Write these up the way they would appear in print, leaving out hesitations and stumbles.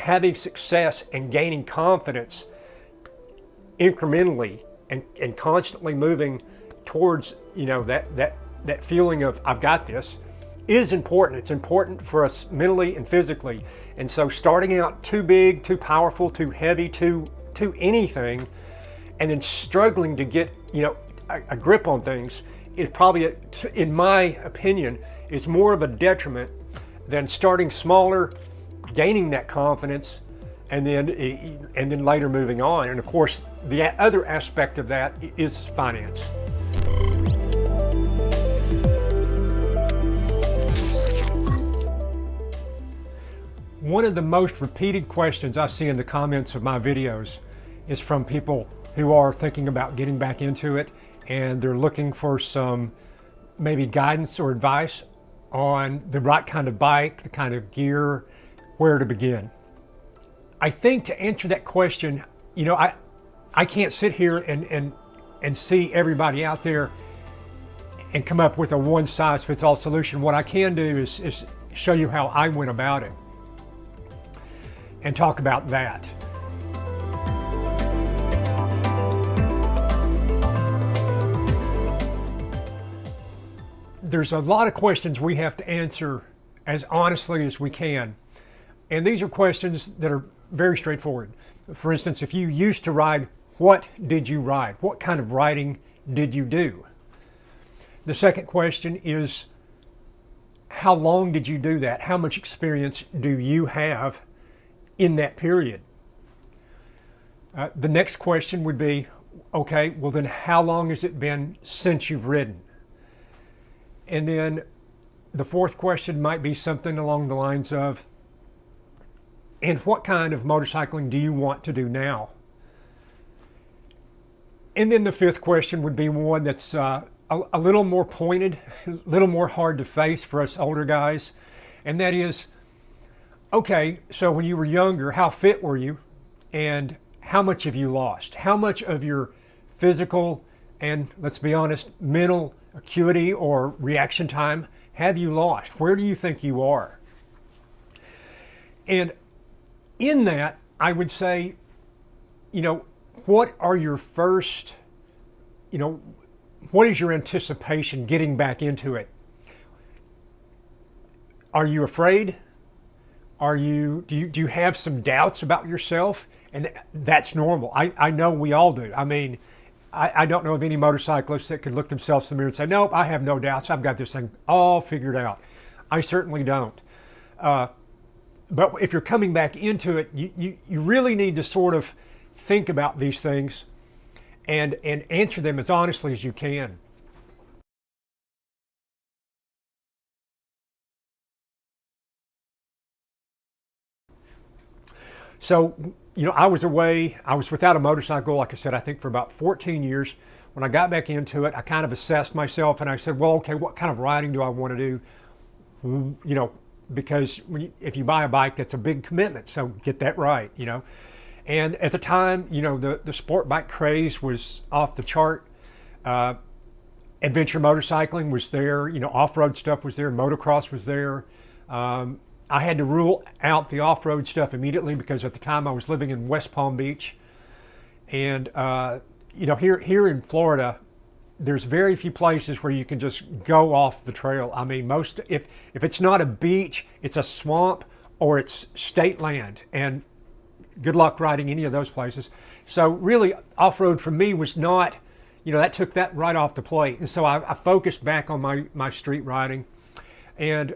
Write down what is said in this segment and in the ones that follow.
having success and gaining confidence incrementally and constantly moving towards, you know, that feeling of I've got this is important. It's important for us mentally and physically. And so starting out too big, too powerful, too heavy, too anything, and then struggling to get, you know, a grip on things is probably, in my opinion, is more of a detriment than starting smaller, gaining that confidence, and then later moving on. And of course, the other aspect of that is finance. One of the most repeated questions I see in the comments of my videos is from people who are thinking about getting back into it, and they're looking for some maybe guidance or advice on the right kind of bike, the kind of gear, where to begin. I think to answer that question, you know, I can't sit here and see everybody out there and come up with a one-size-fits-all solution. What I can do is show you how I went about it and talk about that. There's a lot of questions we have to answer as honestly as we can. And these are questions that are very straightforward. For instance, if you used to ride, what did you ride? What kind of riding did you do? The second question is, how long did you do that? How much experience do you have in that period? The next question would be, okay, well then how long has it been since you've ridden? And then the fourth question might be something along the lines of, and what kind of motorcycling do you want to do now? And then the fifth question would be one that's a little more pointed, a little more hard to face for us older guys. And that is, okay, so when you were younger, how fit were you? And how much have you lost? How much of your physical and, let's be honest, mental acuity or reaction time have you lost? Where do you think you are? And in that, I would say, you know, what are your first, you know, what is your anticipation getting back into it? Are you afraid? Do you have some doubts about yourself? And that's normal. I know we all do. I mean, I don't know of any motorcyclists that could look themselves in the mirror and say, nope, I have no doubts. I've got this thing all figured out. I certainly don't. But if you're coming back into it, you really need to sort of think about these things and answer them as honestly as you can. So, you know, I was without a motorcycle, like I said, I think for about 14 years. When I got back into it, I kind of assessed myself and I said, well, okay, what kind of riding do I want to do? You know, because if you buy a bike, that's a big commitment. So get that right, you know. And at the time, you know, the sport bike craze was off the chart. Adventure motorcycling was there, you know, off-road stuff was there, motocross was there. I had to rule out the off-road stuff immediately because at the time I was living in West Palm Beach. And, you know, here in Florida, there's very few places where you can just go off the trail. I mean, if it's not a beach, it's a swamp or it's state land. And good luck riding any of those places. So really, off-road for me was not, you know, that took that right off the plate. And so I focused back on my street riding. And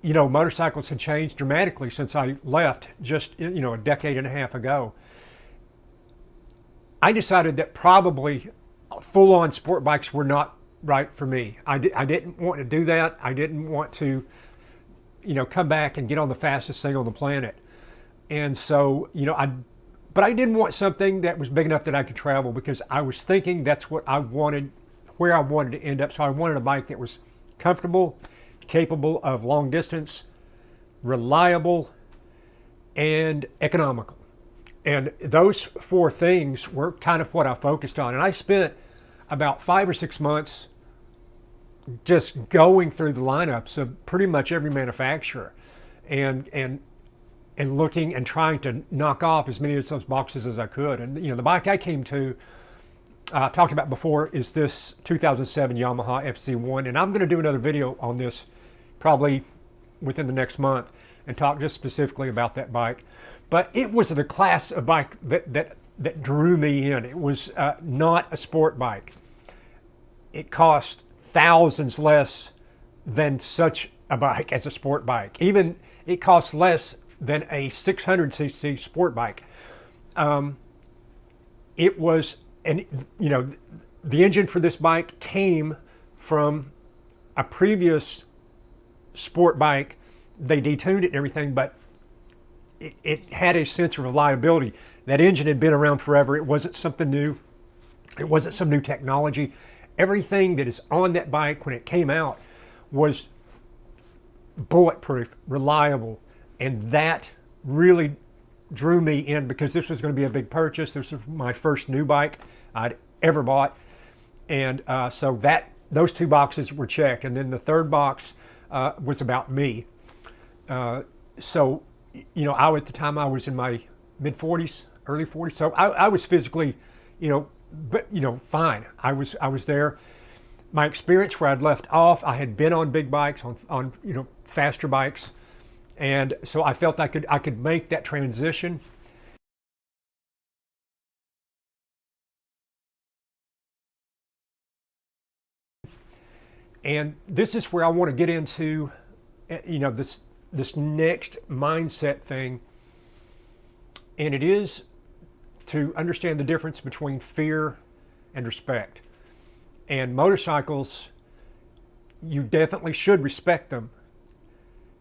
you know, motorcycles had changed dramatically since I left just, you know, a decade and a half ago. I decided that probably full-on sport bikes were not right for me. I didn't want to do that. I didn't want to, you know, come back and get on the fastest thing on the planet. And so, you know, but I didn't want something that was big enough that I could travel because I was thinking that's what I wanted, where I wanted to end up. So I wanted a bike that was comfortable, capable of long distance, reliable, and economical. And those four things were kind of what I focused on. And I spent about 5 or 6 months just going through the lineups of pretty much every manufacturer and and looking and trying to knock off as many of those boxes as I could. And the bike I came to, I've talked about before, is this 2007 Yamaha FC1, and I'm going to do another video on this probably within the next month and talk just specifically about that bike. But it was the class of bike that drew me in. It was not a sport bike. It cost thousands less than such a bike as a sport bike. Even it costs less than a 600cc sport bike. It was, and the engine for this bike came from a previous sport bike. They detuned it and everything, but it had a sense of reliability. That engine had been around forever. It wasn't something new. It wasn't some new technology. Everything that is on that bike when it came out was bulletproof, reliable, and that really drew me in because this was going to be a big purchase. This was my first new bike I'd ever bought, and so those two boxes were checked. And then the third box was about me. So at the time I was in my mid 40s, early 40s, so I was physically, fine. I was there. My experience where I'd left off, I had been on big bikes, on faster bikes, and so I felt I could make that transition. And this is where I want to get into, this next mindset thing, and it is to understand the difference between fear and respect. And motorcycles, you definitely should respect them,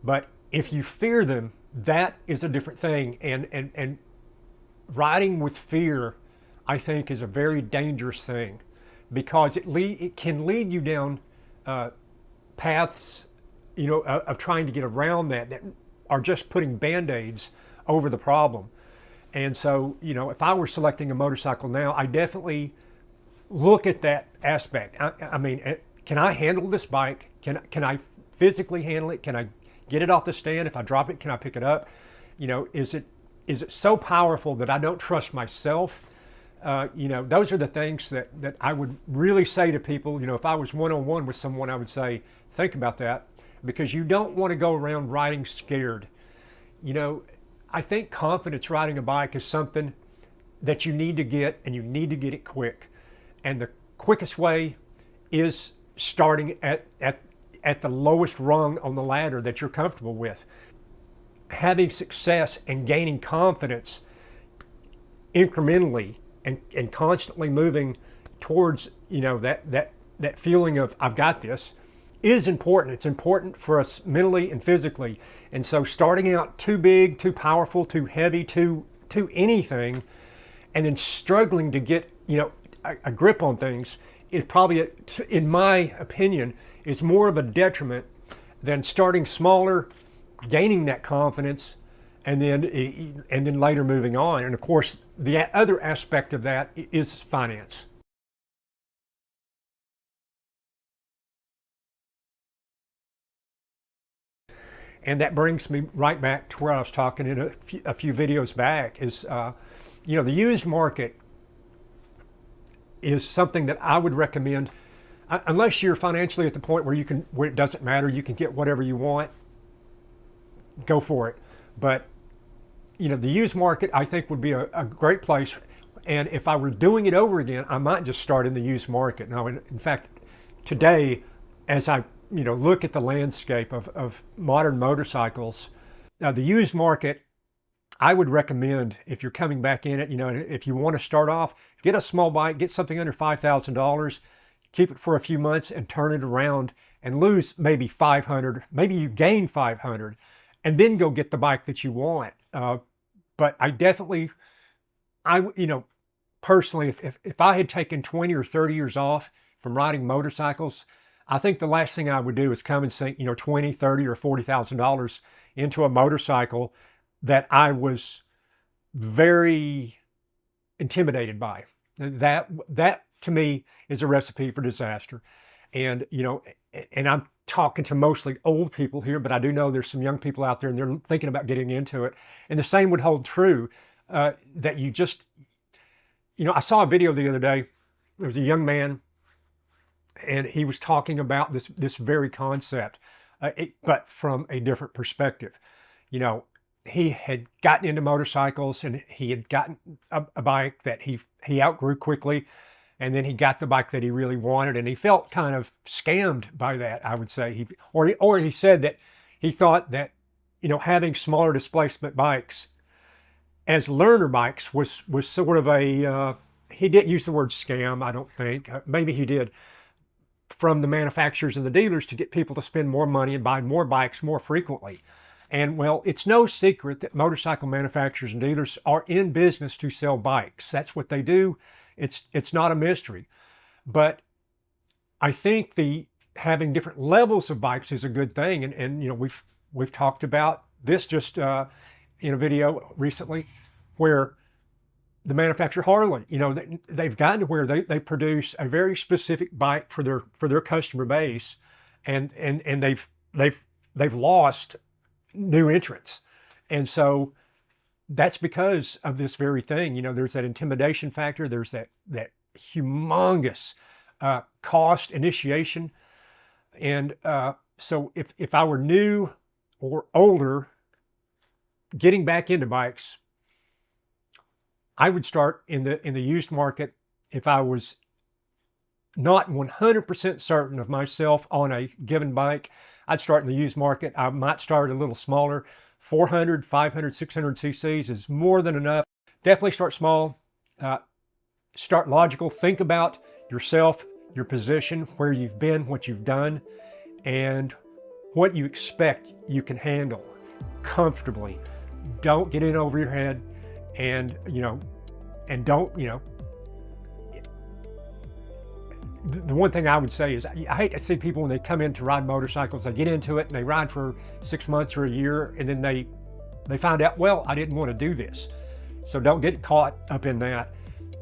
but if you fear them, that is a different thing. And riding with fear, I think, is a very dangerous thing, because it can lead you down paths, of trying to get around that are just putting band-aids over the problem. And so, if I were selecting a motorcycle now, I definitely look at that aspect. I mean, can I handle this bike? Can I physically handle it? Can I get it off the stand? If I drop it, can I pick it up? Is it so powerful that I don't trust myself? Those are the things that I would really say to people. If I was one-on-one with someone, I would say, think about that, because you don't want to go around riding scared. I think confidence riding a bike is something that you need to get, and you need to get it quick. And the quickest way is starting at the lowest rung on the ladder that you're comfortable with. Having success and gaining confidence incrementally and constantly moving towards that feeling of I've got this is important. It's important for us mentally and physically. And so starting out too big, too powerful, too heavy, too anything, and then struggling to get a grip on things is probably, in my opinion, is more of a detriment than starting smaller, gaining that confidence, and then later moving on. And of course, the other aspect of that is finance. And that brings me right back to where I was talking in a few videos back, is the used market is something that I would recommend, unless you're financially at the point where it doesn't matter, you can get whatever you want, go for it. But the used market, I think, would be a great place. And if I were doing it over again, I might just start in the used market. Now, in fact, today, as I look at the landscape of modern motorcycles, the used market, I would recommend, if you're coming back in it, if you want to start off, get a small bike, get something under $5,000, keep it for a few months and turn it around and lose maybe 500, maybe you gain 500, and then go get the bike that you want. But I definitely, personally, if I had taken 20 or 30 years off from riding motorcycles, I think the last thing I would do is come and sink, $20, $30, or $40,000 into a motorcycle that I was very intimidated by. That to me is a recipe for disaster. And I'm talking to mostly old people here, but I do know there's some young people out there and they're thinking about getting into it. And the same would hold true, that you just, I saw a video the other day. There was a young man and he was talking about this very concept, but from a different perspective. He had gotten into motorcycles and he had gotten a bike that he outgrew quickly. And then he got the bike that he really wanted, and he felt kind of scammed by that, I would say. Or he said that he thought that, having smaller displacement bikes as learner bikes was sort of a, he didn't use the word scam, I don't think. Maybe he did, from the manufacturers and the dealers to get people to spend more money and buy more bikes more frequently. And well, it's no secret that motorcycle manufacturers and dealers are in business to sell bikes. That's what they do. It's not a mystery. But I think having different levels of bikes is a good thing. And we've talked about this just in a video recently, where the manufacturer Harley, they've gotten to where they produce a very specific bike for their customer base, and they've lost new entrants. And so that's because of this very thing. There's that intimidation factor. There's that humongous cost initiation. And so if I were new or older, getting back into bikes, I would start in the used market. If I was not 100% certain of myself on a given bike, I'd start in the used market. I might start a little smaller. 400, 500, 600 cc's is more than enough. Definitely start small. Start logical. Think about yourself, your position, where you've been, what you've done, and what you expect you can handle comfortably. Don't get in over your head, and don't, the one thing I would say is, I hate to see people when they come in to ride motorcycles, they get into it and they ride for 6 months or a year, and then they find out, well, I didn't want to do this. So don't get caught up in that.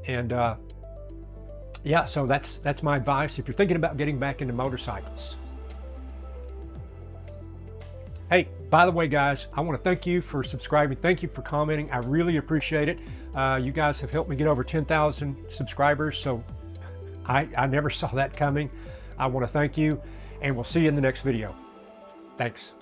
And yeah, so that's my advice if you're thinking about getting back into motorcycles. Hey, by the way, guys, I want to thank you for subscribing. Thank you for commenting. I really appreciate it. You guys have helped me get over 10,000 subscribers, so I never saw that coming. I want to thank you, and we'll see you in the next video. Thanks.